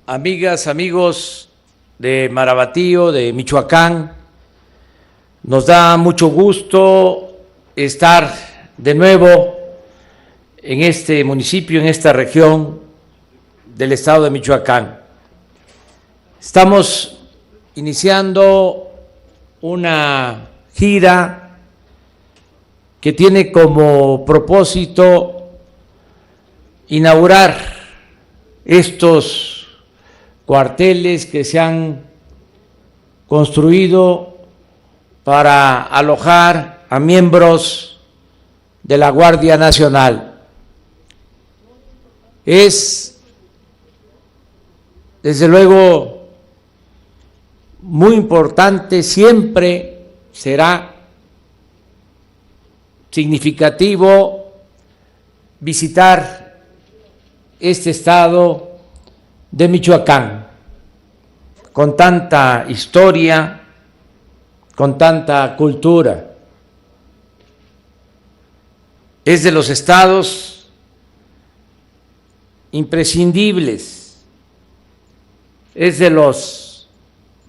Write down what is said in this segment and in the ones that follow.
amigas, amigos de Marabatío, de Michoacán. Nos da mucho gusto estar de nuevo en este municipio, en esta región del estado de Michoacán. Estamos iniciando una gira que tiene como propósito inaugurar estos cuarteles que se han construido para alojar a miembros de la Guardia Nacional. Es, desde luego, muy importante, siempre será significativo visitar este estado de Michoacán, con tanta historia, con tanta cultura. Es de los estados imprescindibles, es de los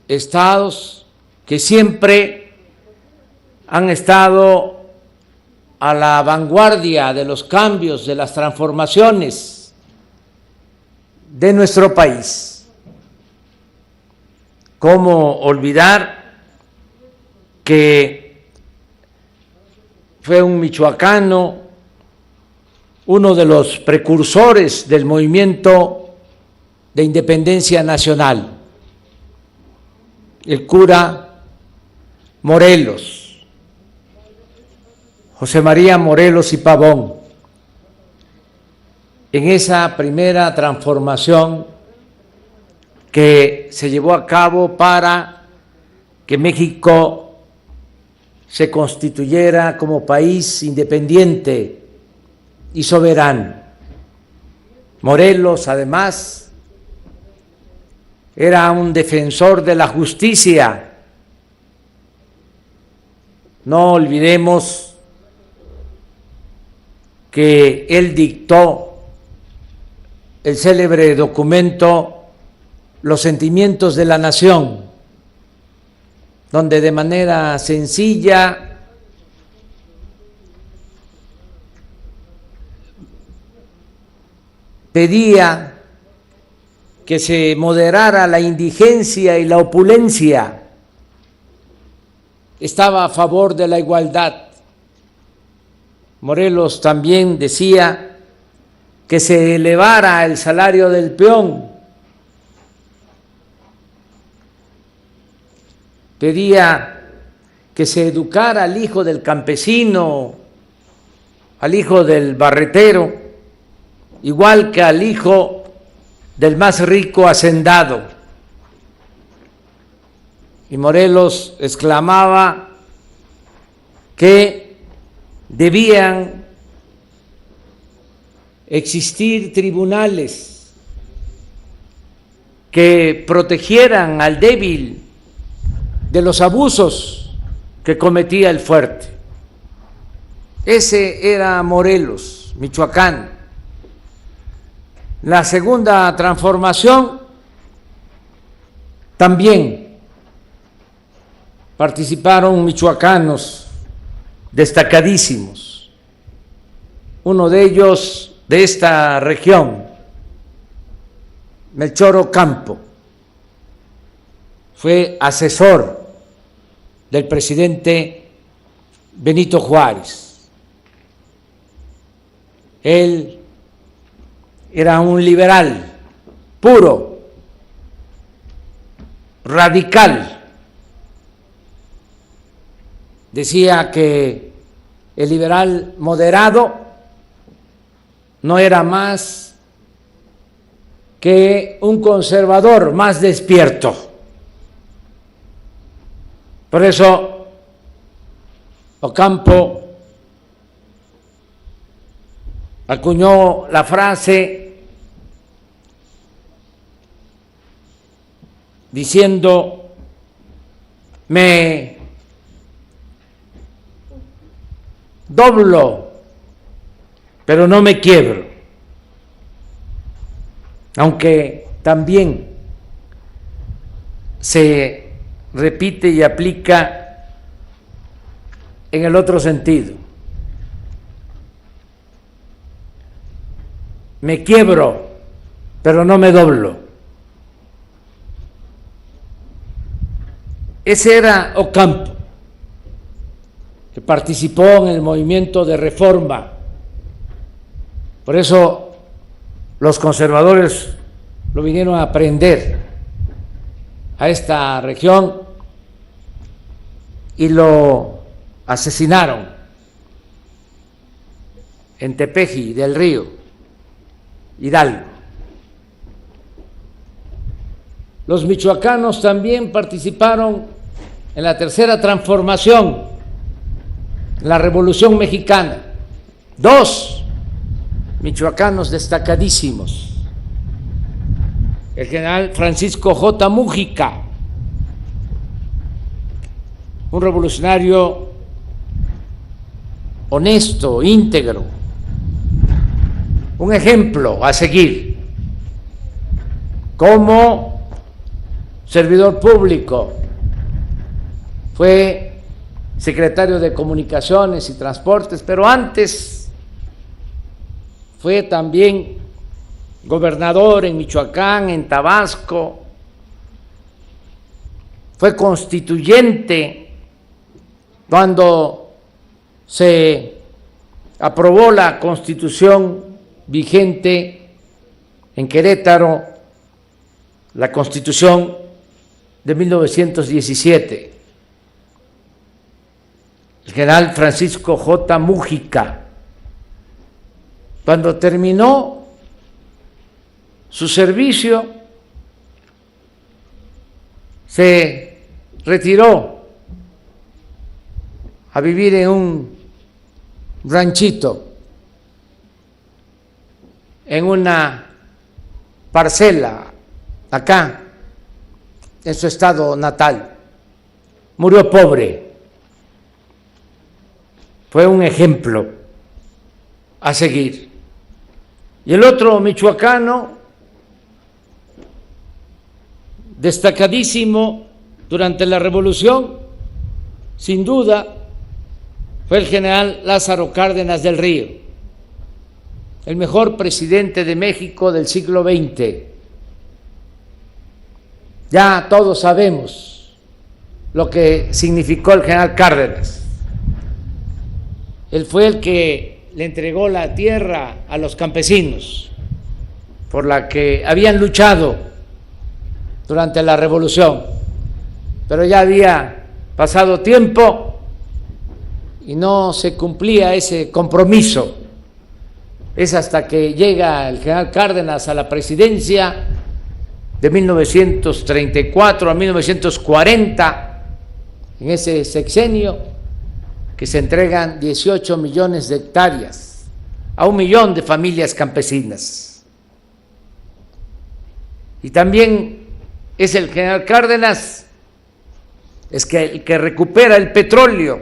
estados que siempre han estado a la vanguardia de los cambios, de las transformaciones de nuestro país. ¿Cómo olvidar que fue un michoacano, uno de los precursores del movimiento de independencia nacional, el cura Morelos, José María Morelos y Pavón, en esa primera transformación que se llevó a cabo para que México se constituyera como país independiente y soberano. Morelos, además, era un defensor de la justicia. No olvidemos que él dictó el célebre documento Los Sentimientos de la Nación, donde de manera sencilla pedía que se moderara la indigencia y la opulencia, estaba a favor de la igualdad. Morelos también decía que se elevara el salario del peón, pedía que se educara al hijo del campesino, al hijo del barretero, igual que al hijo del más rico hacendado. Y Morelos exclamaba que debían existir tribunales que protegieran al débil de los abusos que cometía el fuerte. Ese era Morelos, Michoacán. La segunda transformación también participaron michoacanos destacadísimos. Uno de ellos de esta región, Melchor Ocampo, fue asesor del presidente Benito Juárez. Él era un liberal puro, radical. Decía que el liberal moderado no era más que un conservador más despierto. Por eso Ocampo acuñó la frase diciendo: me doblo, pero no me quiebro. Aunque también se repite y aplica en el otro sentido. Me quiebro, pero no me doblo. Ese era Ocampo, que participó en el movimiento de reforma. Por eso los conservadores lo vinieron a aprender a esta región y lo asesinaron en Tepeji del Río, Hidalgo. Los michoacanos también participaron en la tercera transformación, en la Revolución Mexicana. 2 michoacanos destacadísimos: el general Francisco J. Múgica, un revolucionario honesto, íntegro, un ejemplo a seguir como servidor público. Fue secretario de Comunicaciones y Transportes, pero antes fue también gobernador en Michoacán, en Tabasco, fue constituyente cuando se aprobó la Constitución vigente en Querétaro, la Constitución de 1917. El general Francisco J. Múgica, cuando terminó su servicio, se retiró a vivir en un ranchito, en una parcela acá, en su estado natal. Murió pobre. Fue un ejemplo a seguir. Y el otro michoacano destacadísimo durante la Revolución, sin duda, fue el general Lázaro Cárdenas del Río, el mejor presidente de México del siglo XX. Ya todos sabemos lo que significó el general Cárdenas. Él fue el que le entregó la tierra a los campesinos por la que habían luchado durante la Revolución, pero ya había pasado tiempo y no se cumplía ese compromiso. Es hasta que llega el general Cárdenas a la presidencia de 1934 a 1940, en ese sexenio, que se entregan 18 millones de hectáreas a 1 millón de familias campesinas. Y también es el general Cárdenas el que recupera el petróleo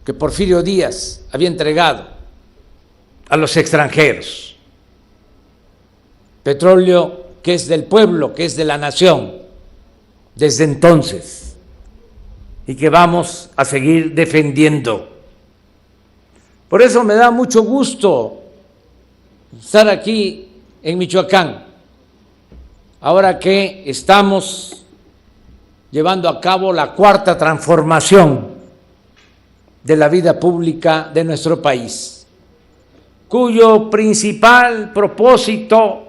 que Porfirio Díaz había entregado a los extranjeros. Petróleo que es del pueblo, que es de la nación desde entonces, y que vamos a seguir defendiendo. Por eso me da mucho gusto estar aquí en Michoacán, ahora que estamos llevando a cabo la cuarta transformación de la vida pública de nuestro país, cuyo principal propósito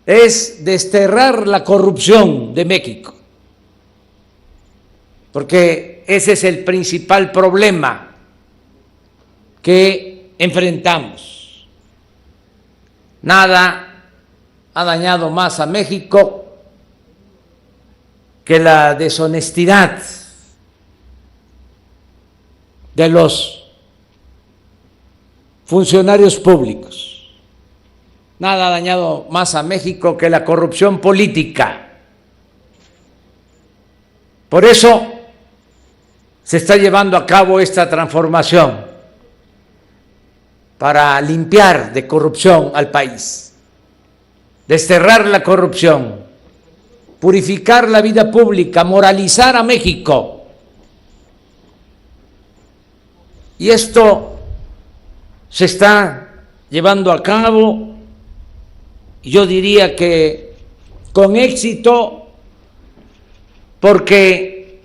es desterrar la corrupción de México, porque ese es el principal problema que enfrentamos. Nada ha dañado más a México que la deshonestidad de los funcionarios públicos. Nada ha dañado más a México que la corrupción política. Por eso se está llevando a cabo esta transformación para limpiar de corrupción al país, desterrar la corrupción purificar la vida pública, moralizar a México. Y esto se está llevando a cabo, yo diría que con éxito, porque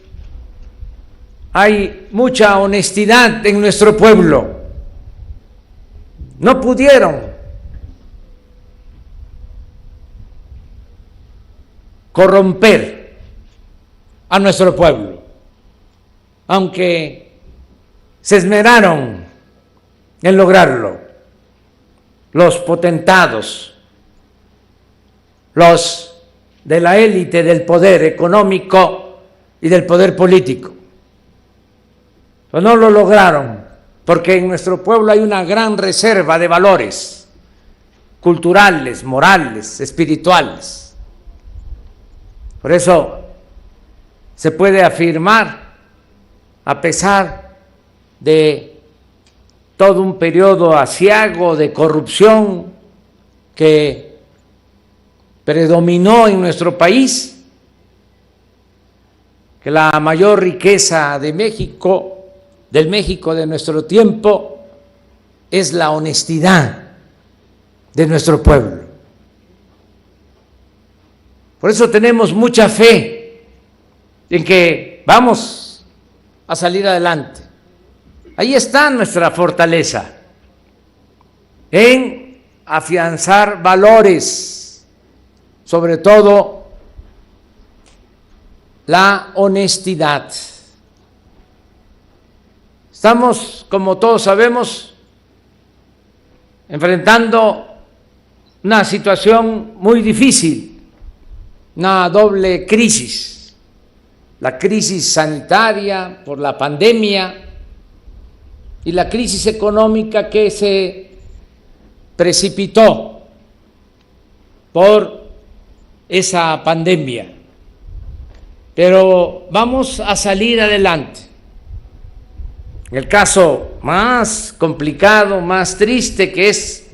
hay mucha honestidad en nuestro pueblo. No pudieron corromper a nuestro pueblo, aunque se esmeraron en lograrlo los potentados, los de la élite del poder económico y del poder político. Pero no lo lograron, porque en nuestro pueblo hay una gran reserva de valores culturales, morales, espirituales. Por eso se puede afirmar, a pesar de todo un periodo aciago de corrupción que predominó en nuestro país, que la mayor riqueza de México, del México de nuestro tiempo, es la honestidad de nuestro pueblo. Por eso tenemos mucha fe en que vamos a salir adelante. Ahí está nuestra fortaleza, en afianzar valores, sobre todo la honestidad. Estamos, como todos sabemos, enfrentando una situación muy difícil, una doble crisis, la crisis sanitaria por la pandemia y la crisis económica que se precipitó por esa pandemia. Pero vamos a salir adelante. El caso más complicado, más triste, que es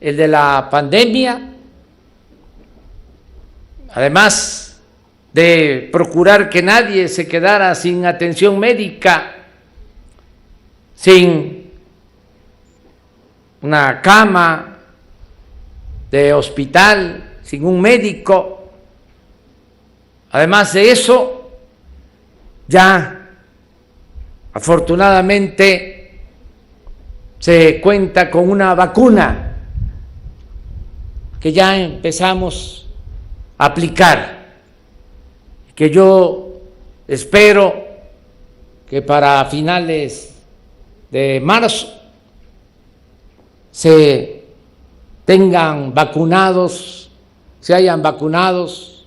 el de la pandemia, además de procurar que nadie se quedara sin atención médica, sin una cama de hospital, sin un médico. Además de eso, ya afortunadamente se cuenta con una vacuna que ya empezamos a aplicar, que yo espero que para finales de marzo se tengan vacunados, se hayan vacunados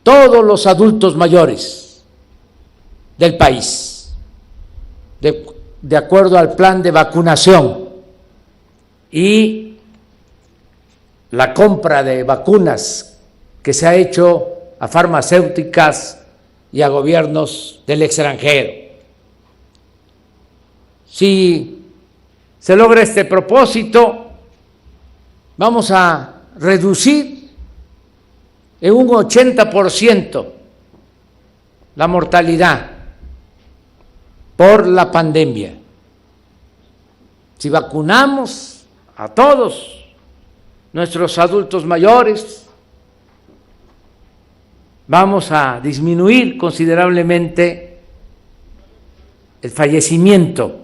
todos los adultos mayores del país, de acuerdo al plan de vacunación, y la compra de vacunas que se ha hecho a farmacéuticas y a gobiernos del extranjero. Si se logra este propósito, vamos a reducir en un 80% la mortalidad por la pandemia. Si vacunamos a todos nuestros adultos mayores, vamos a disminuir considerablemente el fallecimiento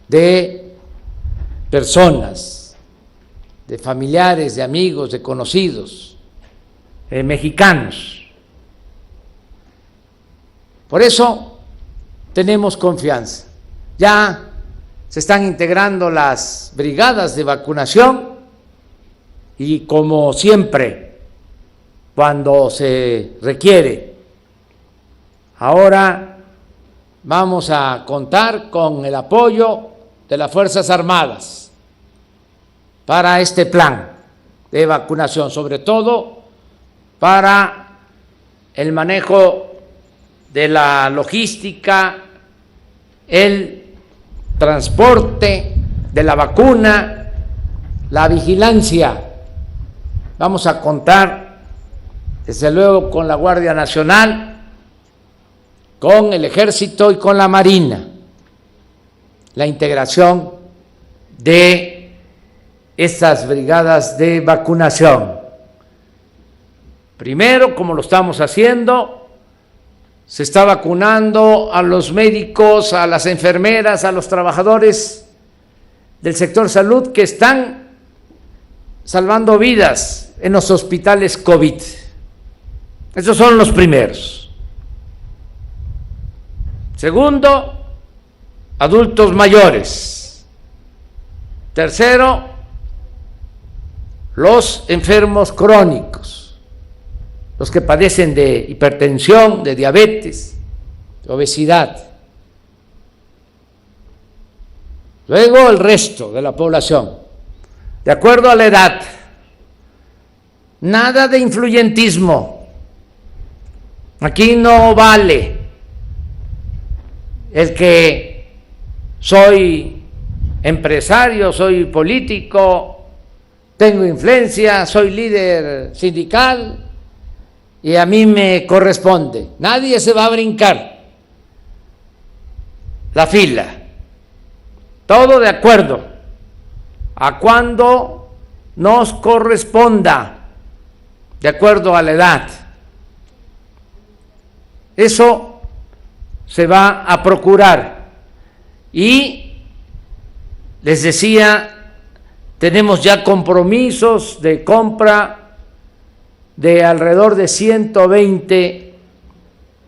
de personas, de familiares, de amigos, de conocidos, mexicanos. Por eso tenemos confianza. Ya se están integrando las brigadas de vacunación y, como siempre, cuando se requiere, ahora vamos a contar con el apoyo de las Fuerzas Armadas para este plan de vacunación, sobre todo para el manejo de la logística, el transporte de la vacuna, la vigilancia. Vamos a contar desde luego con la Guardia Nacional, con el Ejército y con la Marina, la integración de estas brigadas de vacunación. Primero, como lo estamos haciendo, se está vacunando a los médicos, a las enfermeras, a los trabajadores del sector salud que están salvando vidas en los hospitales COVID. Esos son los primeros. Segundo, adultos mayores. Tercero, los enfermos crónicos, los que padecen de hipertensión, de diabetes, de obesidad. Luego el resto de la población, de acuerdo a la edad. Nada de influyentismo. Aquí no vale el que soy empresario, soy político, tengo influencia, soy líder sindical y a mí me corresponde. Nadie se va a brincar la fila. Todo de acuerdo a cuando nos corresponda, de acuerdo a la edad. Eso se va a procurar. Y les decía, tenemos ya compromisos de compra de alrededor de 120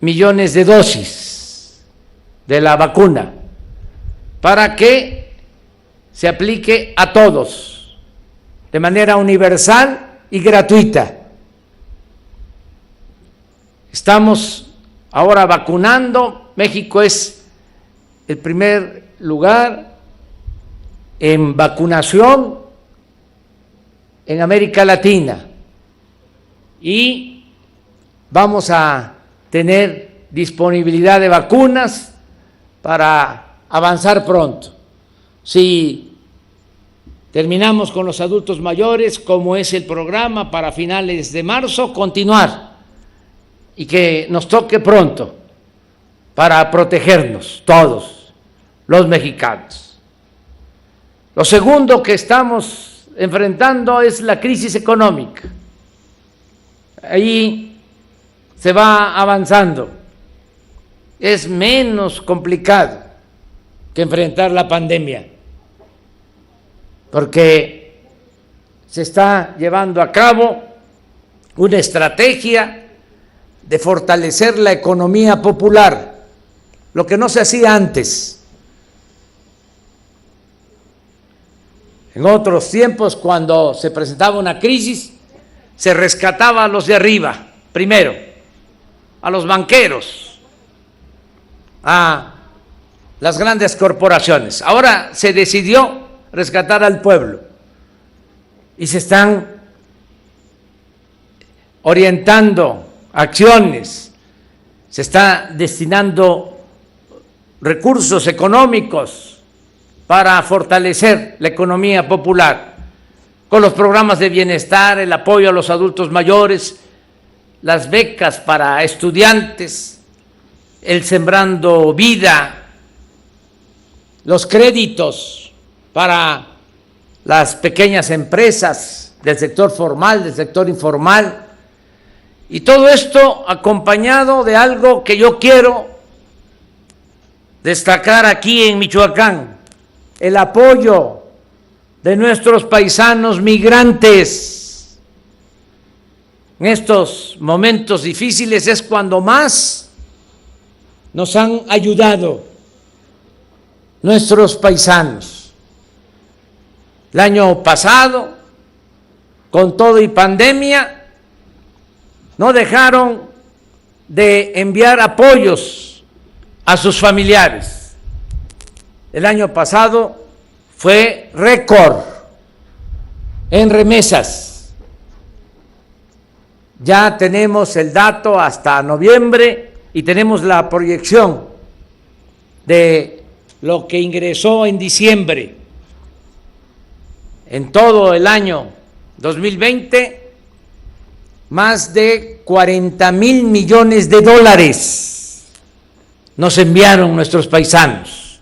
millones de dosis de la vacuna para que se aplique a todos de manera universal y gratuita. Estamos ahora vacunando. México es el primer lugar en vacunación en América Latina y vamos a tener disponibilidad de vacunas para avanzar pronto. Si terminamos con los adultos mayores, como es el programa para finales de marzo, continuar y que nos toque pronto para protegernos todos los mexicanos. Lo segundo que estamos enfrentando es la crisis económica. Ahí se va avanzando. Es menos complicado que enfrentar la pandemia, porque se está llevando a cabo una estrategia de fortalecer la economía popular, lo que no se hacía antes. En otros tiempos, cuando se presentaba una crisis, se rescataba a los de arriba, primero, a los banqueros, a las grandes corporaciones. Ahora se decidió rescatar al pueblo y se están orientando acciones, se está destinando recursos económicos para fortalecer la economía popular, con los programas de bienestar, el apoyo a los adultos mayores, las becas para estudiantes, el Sembrando Vida, los créditos para las pequeñas empresas del sector formal, del sector informal, y todo esto acompañado de algo que yo quiero destacar aquí en Michoacán: el apoyo de nuestros paisanos migrantes. En estos momentos difíciles es cuando más nos han ayudado nuestros paisanos. El año pasado, con todo y pandemia, no dejaron de enviar apoyos a sus familiares. El año pasado fue récord en remesas. Ya tenemos el dato hasta noviembre y tenemos la proyección de lo que ingresó en diciembre. En todo el año 2020 más de 40,000 millones de dólares nos enviaron nuestros paisanos.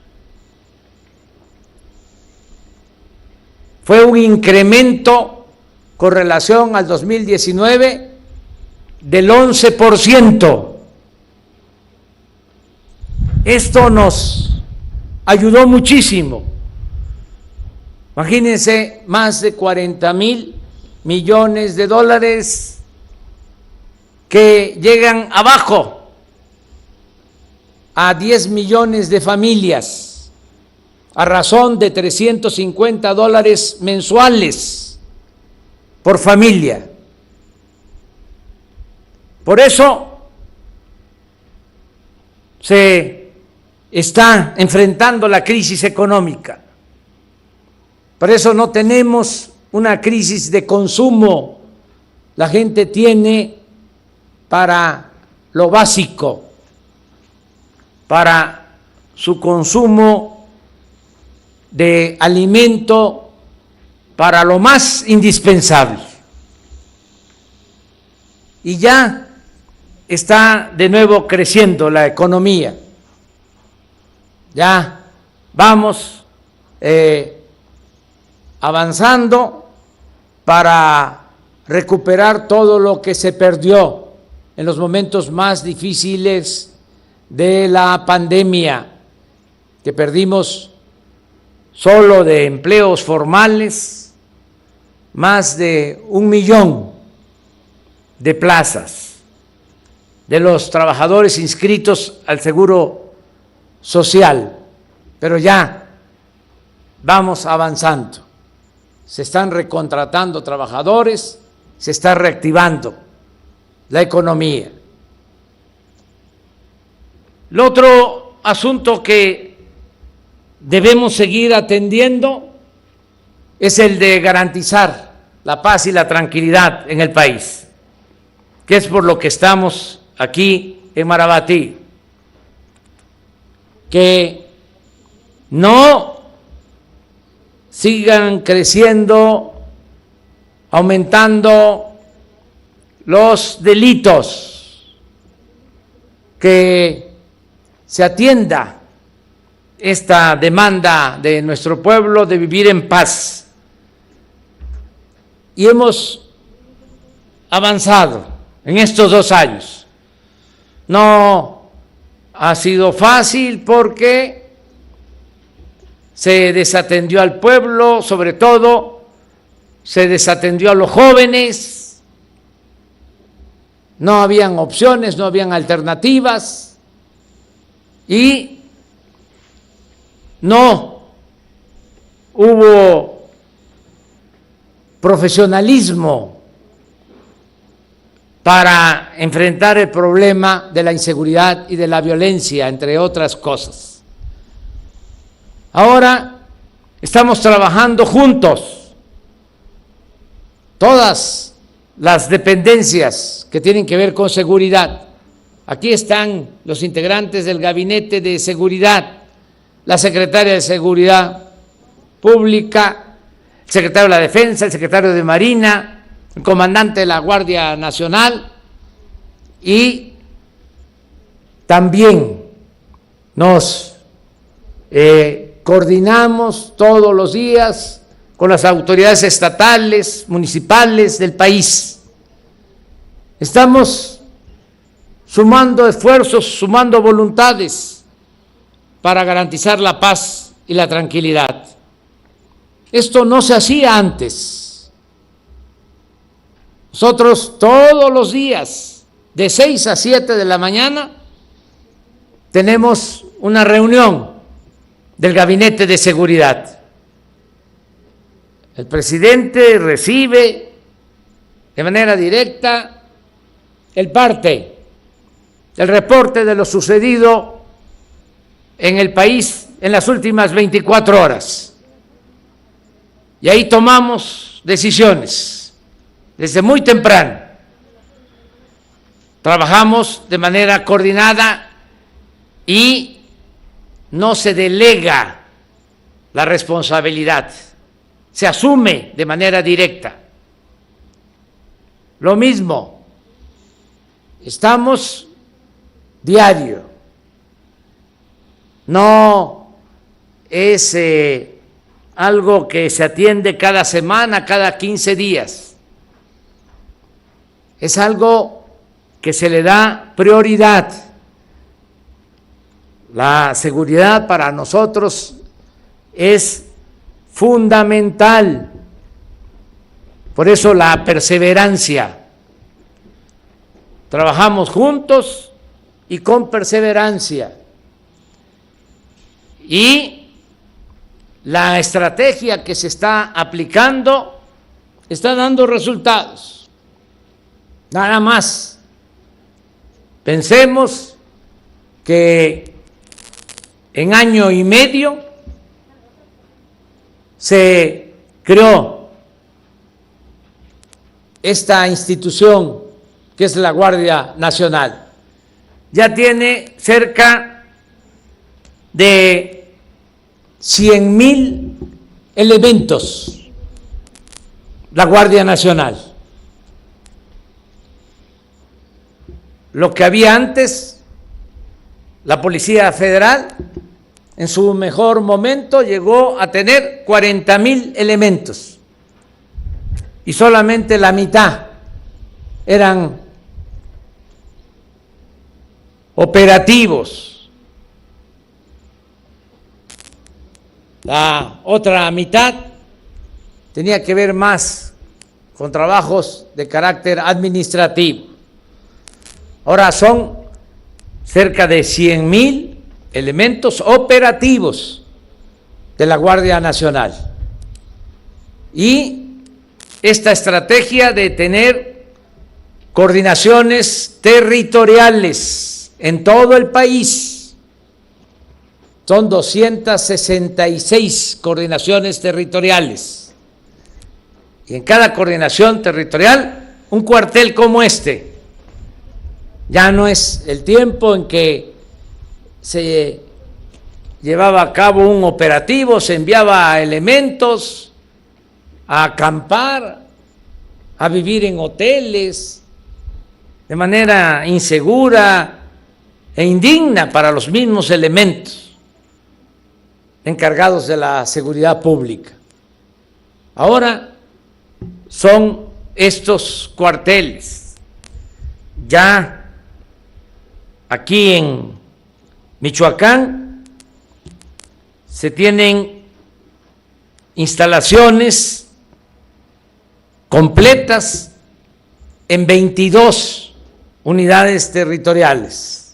Fue un incremento con relación al 2019 del 11%. Esto nos ayudó muchísimo. Imagínense, más de 40,000 millones de dólares que llegan abajo a 10 millones de familias a razón de $350 mensuales por familia. Por eso se está enfrentando la crisis económica. Por eso no tenemos una crisis de consumo. La gente tiene para lo básico, para su consumo de alimento, para lo más indispensable. Y ya está de nuevo creciendo la economía. Ya vamos avanzando para recuperar todo lo que se perdió en los momentos más difíciles de la pandemia, que perdimos solo de empleos formales más de 1 millón de plazas de los trabajadores inscritos al Seguro Social, pero ya vamos avanzando. Se están recontratando trabajadores, se está reactivando la economía. El otro asunto que debemos seguir atendiendo es el de garantizar la paz y la tranquilidad en el país, que es por lo que estamos aquí en Marabatí. Que no sigan creciendo, aumentando los delitos, que se atienda esta demanda de nuestro pueblo de vivir en paz. Y hemos avanzado en estos 2 años. No ha sido fácil porque se desatendió al pueblo, sobre todo se desatendió a los jóvenes, no habían opciones, no habían alternativas y no hubo profesionalismo para enfrentar el problema de la inseguridad y de la violencia, entre otras cosas. Ahora estamos trabajando juntos, todas las dependencias que tienen que ver con seguridad. Aquí están los integrantes del Gabinete de Seguridad, la secretaria de Seguridad Pública, el secretario de la Defensa, el secretario de Marina, el comandante de la Guardia Nacional, y también nos coordinamos todos los días con las autoridades estatales, municipales del país. Estamos sumando esfuerzos, sumando voluntades para garantizar la paz y la tranquilidad. Esto no se hacía antes. Nosotros todos los días, de 6 a 7 de la mañana, tenemos una reunión del Gabinete de Seguridad. El presidente recibe de manera directa el parte, el reporte de lo sucedido en el país en las últimas 24 horas. Y ahí tomamos decisiones desde muy temprano. Trabajamos de manera coordinada y no se delega la responsabilidad, se asume de manera directa. Lo mismo estamos diario, no es algo que se atiende cada semana, cada 15 días, es algo que se le da prioridad. La seguridad para nosotros es fundamental, por eso la perseverancia. Trabajamos juntos y con perseverancia. Y la estrategia que se está aplicando está dando resultados. Nada más. Pensemos que en año y medio se creó esta institución que es la Guardia Nacional. Ya tiene cerca de 100,000 elementos la Guardia Nacional. Lo que había antes, la Policía Federal, en su mejor momento llegó a tener 40,000 elementos y solamente la mitad eran operativos. La otra mitad tenía que ver más con trabajos de carácter administrativo. Ahora son cerca de 100,000 elementos operativos de la Guardia Nacional. Y esta estrategia de tener coordinaciones territoriales en todo el país, son 266 coordinaciones territoriales. Y en cada coordinación territorial, un cuartel como este. Ya no es el tiempo en que se llevaba a cabo un operativo, se enviaba elementos a acampar, a vivir en hoteles, de manera insegura e indigna para los mismos elementos encargados de la seguridad pública. Ahora son estos cuarteles. Ya aquí en Michoacán se tienen instalaciones completas en 22 unidades territoriales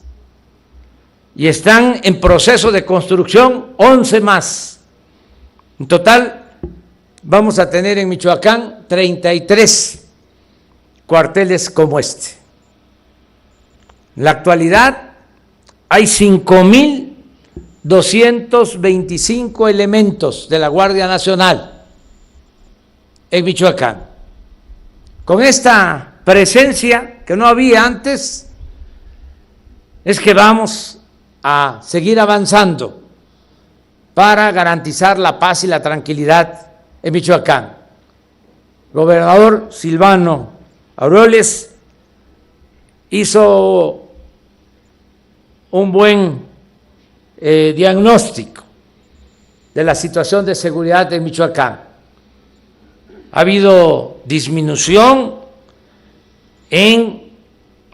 y están en proceso de construcción 11 más. En total vamos a tener en Michoacán 33 cuarteles como este. En la actualidad hay 5,225 elementos de la Guardia Nacional en Michoacán. Con esta presencia que no había antes, es que vamos a seguir avanzando para garantizar la paz y la tranquilidad en Michoacán. El gobernador Silvano Aureoles hizo un buen diagnóstico de la situación de seguridad de Michoacán. Ha habido disminución en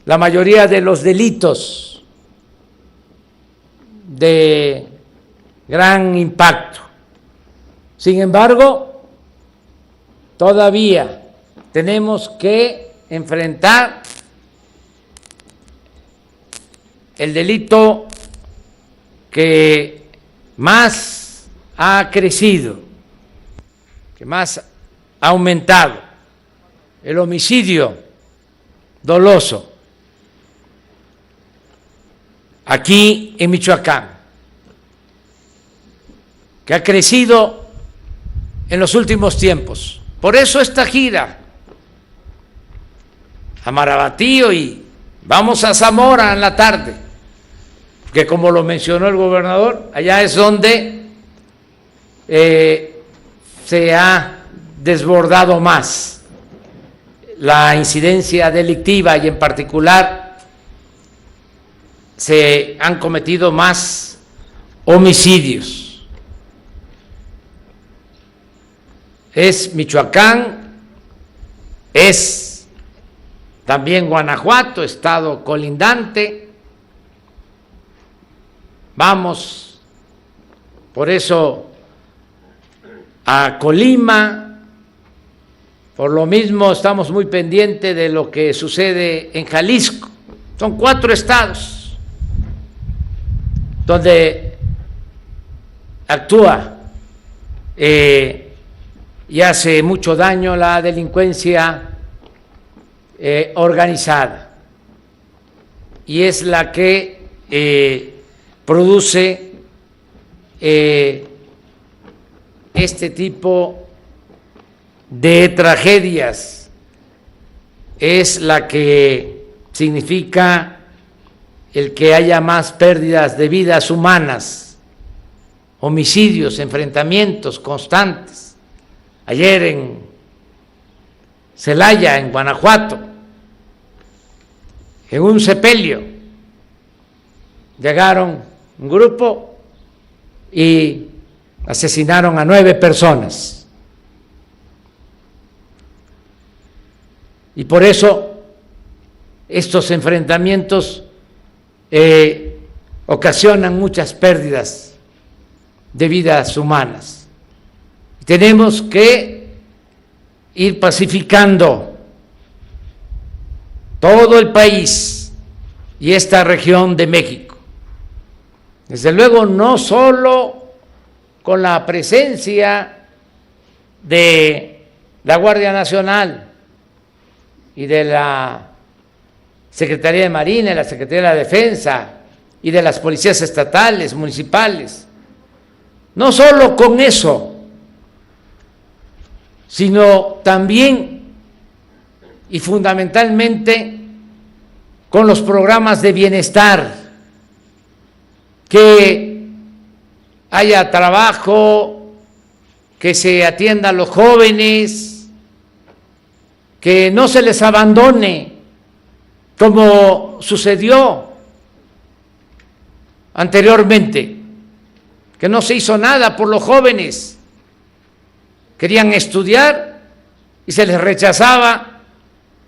la mayoría de los delitos de gran impacto. Sin embargo, todavía tenemos que enfrentar el delito que más ha crecido, que más ha aumentado, el homicidio doloso, aquí en Michoacán, que ha crecido en los últimos tiempos. Por eso esta gira a Marabatío y vamos a Zamora en la tarde, que como lo mencionó el gobernador, allá es donde se ha desbordado más la incidencia delictiva y en particular se han cometido más homicidios. Es Michoacán, es también Guanajuato, estado colindante. Vamos, por eso, a Colima. Por lo mismo estamos muy pendientes de lo que sucede en Jalisco. Son 4 estados donde actúa y hace mucho daño la delincuencia organizada, y es la que produce este tipo de tragedias, es la que significa el que haya más pérdidas de vidas humanas, homicidios, enfrentamientos constantes. Ayer en Celaya, en Guanajuato, en un sepelio, llegaron un grupo y asesinaron a 9 personas. Y por eso estos enfrentamientos ocasionan muchas pérdidas de vidas humanas. Tenemos que ir pacificando todo el país y esta región de México. Desde luego, no solo con la presencia de la Guardia Nacional y de la Secretaría de Marina, y la Secretaría de la Defensa y de las policías estatales, municipales. No solo con eso, sino también y fundamentalmente con los programas de bienestar, que haya trabajo, que se atienda a los jóvenes, que no se les abandone como sucedió anteriormente, que no se hizo nada por los jóvenes. Querían estudiar y se les rechazaba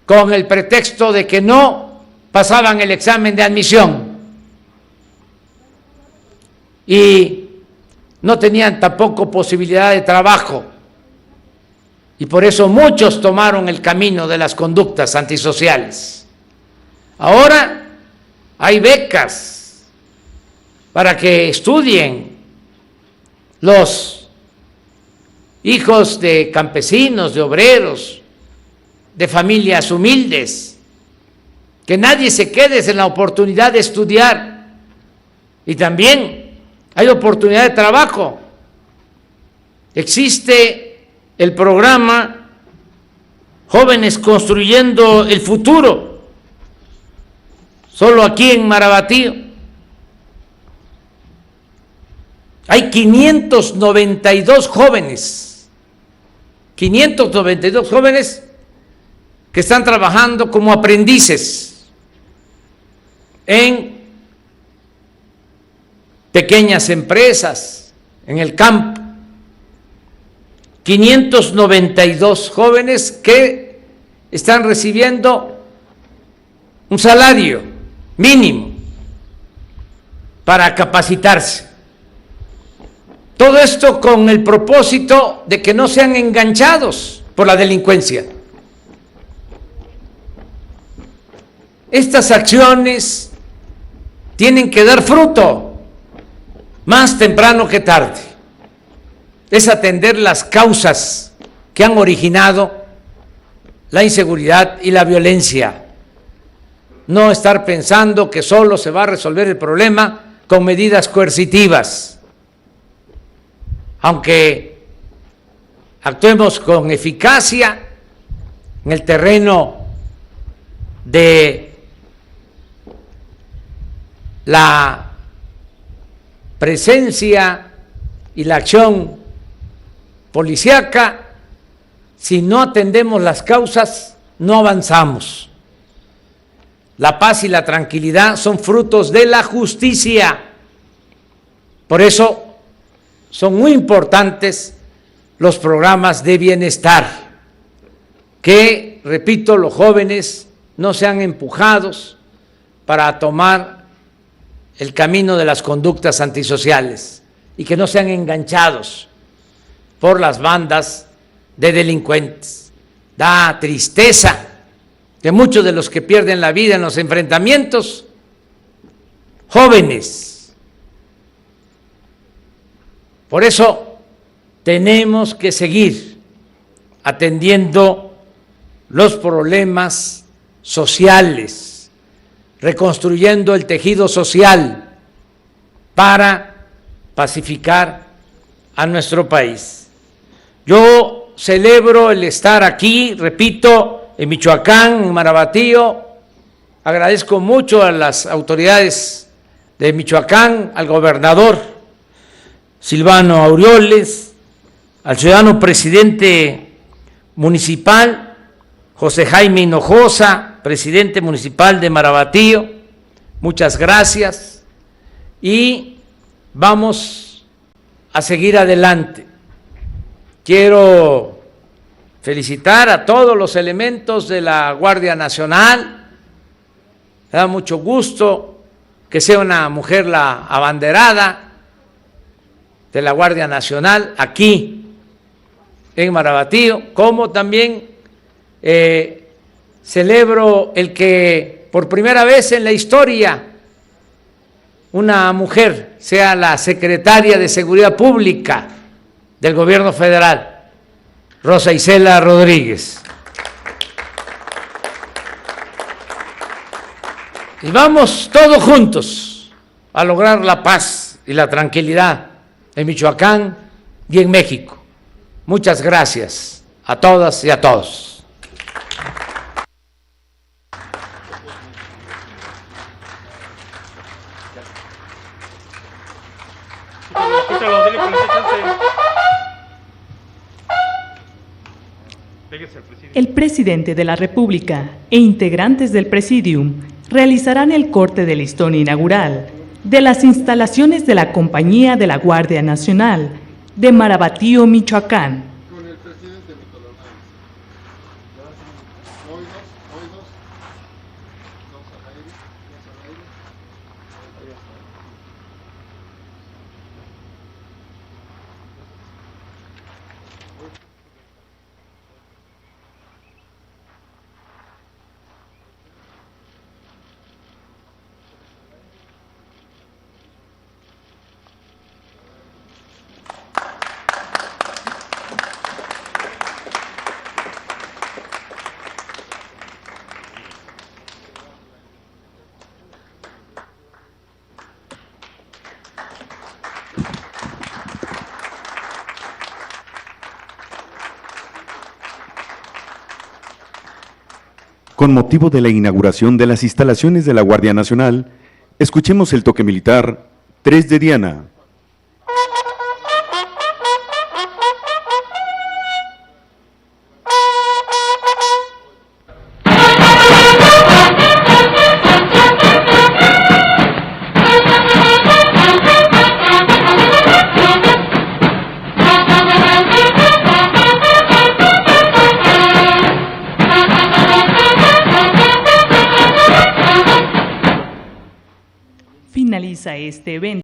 con el pretexto de que no pasaban el examen de admisión y no tenían tampoco posibilidad de trabajo, y por eso muchos tomaron el camino de las conductas antisociales. Ahora hay becas para que estudien los hijos de campesinos, de obreros, de familias humildes, que nadie se quede sin la oportunidad de estudiar. Y también hay oportunidad de trabajo. Existe el programa Jóvenes Construyendo el Futuro, solo aquí en Marabatío. Hay 592 jóvenes que están trabajando como aprendices en pequeñas empresas, en el campo. 592 jóvenes que están recibiendo un salario mínimo para capacitarse. Todo esto con el propósito de que no sean enganchados por la delincuencia. Estas acciones tienen que dar fruto más temprano que tarde. Es atender las causas que han originado la inseguridad y la violencia. No estar pensando que solo se va a resolver el problema con medidas coercitivas. Aunque actuemos con eficacia en el terreno de la presencia y la acción policíaca, si no atendemos las causas, no avanzamos. la paz y la tranquilidad son frutos de la justicia. Por eso son muy importantes los programas de bienestar, que, repito, los jóvenes no sean empujados para tomar el camino de las conductas antisociales y que no sean enganchados por las bandas de delincuentes. Da tristeza que muchos de los que pierden la vida en los enfrentamientos, jóvenes. Por eso tenemos que seguir atendiendo los problemas sociales, reconstruyendo el tejido social para pacificar a nuestro país. Yo celebro el estar aquí, repito, en Michoacán, en Marabatío. Agradezco mucho a las autoridades de Michoacán, al gobernador Silvano Aureoles, al ciudadano presidente municipal José Jaime Hinojosa, presidente municipal de Marabatío. Muchas gracias y vamos a seguir adelante. Quiero felicitar a todos los elementos de la Guardia Nacional. Me da mucho gusto que sea una mujer la abanderada de la Guardia Nacional aquí en Marabatío, como también celebro el que por primera vez en la historia una mujer sea la secretaria de Seguridad Pública del Gobierno Federal, Rosa Isela Rodríguez. Y vamos todos juntos a lograr la paz y la tranquilidad en Michoacán y en México. Muchas gracias a todas y a todos. El presidente de la República e integrantes del Presidium realizarán el corte de listón inaugural de las instalaciones de la Compañía de la Guardia Nacional de Marabatío, Michoacán. Con el presidente Nicolás. Oídos. Dos al aire. Con motivo de la inauguración de las instalaciones de la Guardia Nacional, escuchemos el toque militar 3 de Diana. Finaliza este evento.